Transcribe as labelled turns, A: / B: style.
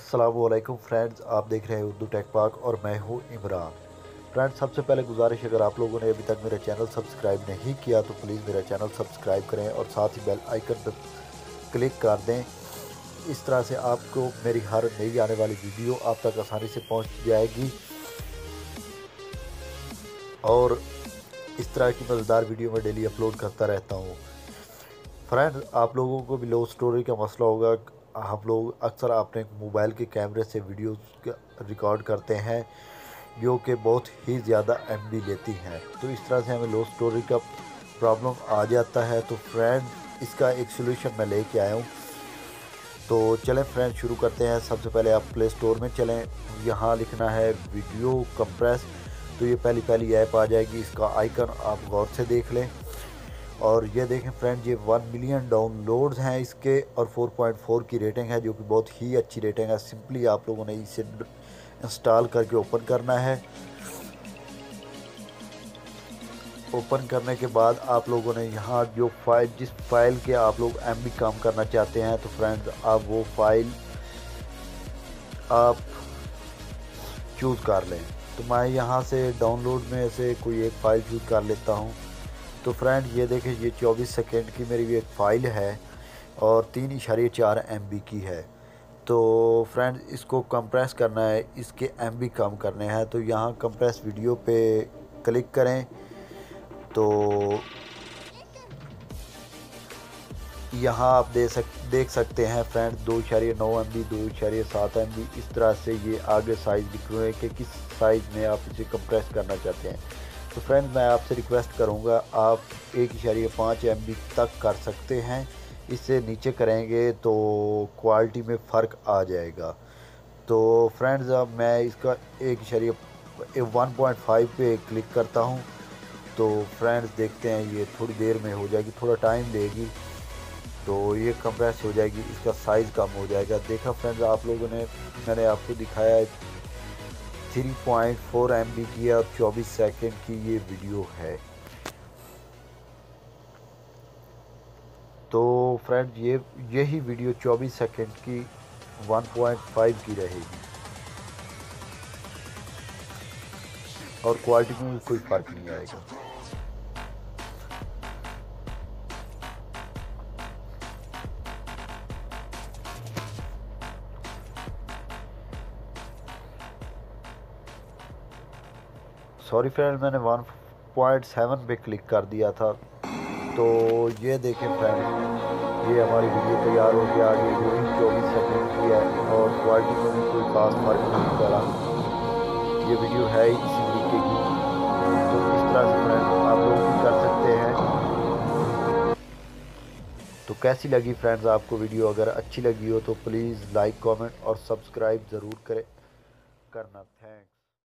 A: अस्सलामुअलैकुम फ्रेंड्स, आप देख रहे हैं उर्दू टेक पाक और मैं हूं इमरान। फ्रेंड्स, सबसे पहले गुजारिश, अगर आप लोगों ने अभी तक मेरा चैनल सब्सक्राइब नहीं किया तो प्लीज़ मेरा चैनल सब्सक्राइब करें और साथ ही बेल आइकन पर क्लिक कर दें। इस तरह से आपको मेरी हर नई आने वाली वीडियो आप तक आसानी से पहुंच जाएगी और इस तरह की मज़ेदार वीडियो मैं डेली अपलोड करता रहता हूँ। फ्रेंड्स, आप लोगों को भी लो स्टोरेज का मसला होगा। हम लोग अक्सर अपने मोबाइल के कैमरे से वीडियोस रिकॉर्ड करते हैं जो कि बहुत ही ज़्यादा एमबी लेती हैं, तो इस तरह से हमें लो स्टोरेज का प्रॉब्लम आ जाता है। तो फ्रेंड, इसका एक सोल्यूशन मैं लेके आया हूँ। तो चलें फ्रेंड, शुरू करते हैं। सबसे पहले आप प्ले स्टोर में चलें, यहाँ लिखना है वीडियो कंप्रेस। तो ये पहली ऐप आ जाएगी, इसका आइकन आप गौर से देख लें। और ये देखें फ्रेंड, ये 1 मिलियन डाउनलोड्स हैं इसके और 4.4 की रेटिंग है, जो कि बहुत ही अच्छी रेटिंग है। सिंपली आप लोगों ने इसे इंस्टॉल करके ओपन करना है। ओपन करने के बाद आप लोगों ने यहाँ जो फाइल, जिस फाइल के आप लोग एमबी काम करना चाहते हैं, तो फ्रेंड्स आप वो फाइल आप चूज़ कर लें। तो मैं यहाँ से डाउनलोड में से कोई एक फ़ाइल चूज़ कर लेता हूँ। तो फ्रेंड, ये देखें, ये 24 सेकेंड की मेरी एक फ़ाइल है और 3.4 MB की है। तो फ्रेंड, इसको कंप्रेस करना है, इसके MB कम करने हैं। तो यहाँ कंप्रेस वीडियो पे क्लिक करें। तो यहाँ आप देख सकते हैं फ्रेंड, 2.9 MB, 2.7 MB, इस तरह से ये आगे साइज़ दिख रहे हैं कि किस साइज़ में आप इसे कंप्रेस करना चाहते हैं। तो फ्रेंड, मैं आपसे रिक्वेस्ट करूँगा, आप 1.5 MB तक कर सकते हैं। इससे नीचे करेंगे तो क्वालिटी में फ़र्क आ जाएगा। तो फ्रेंड्स, अब मैं इसका 1.5 पे क्लिक करता हूँ। तो फ्रेंड्स, देखते हैं, ये थोड़ी देर में हो जाएगी, थोड़ा टाइम लेगी। तो ये कंप्रेस हो जाएगी, इसका साइज़ कम हो जाएगा। देखा फ्रेंड्स, आप लोगों ने, मैंने आपको दिखाया है 3.4 MB की और 24 सेकंड की ये वीडियो है। तो फ्रेंड्स, यही वीडियो 24 सेकंड की 1.5 की रहेगी और क्वालिटी में कोई फ़र्क नहीं आएगा। सॉरी फ्रेंड, मैंने 1.7 पे क्लिक कर दिया था। तो ये देखें फ्रेंड, ये हमारी वीडियो तैयार हो गया। आगे वही 24 सेकंड की है और क्वालिटी में भी कोई ख़ास फ़र्क नहीं पड़ा। ये वीडियो है ही इसी तरीके की। तो इस तरह से फ्रेंड आप लोग भी कर सकते हैं। तो कैसी लगी फ्रेंड्स आपको वीडियो? अगर अच्छी लगी हो तो प्लीज़ लाइक, कमेंट और सब्सक्राइब ज़रूर करना। थैंक्स।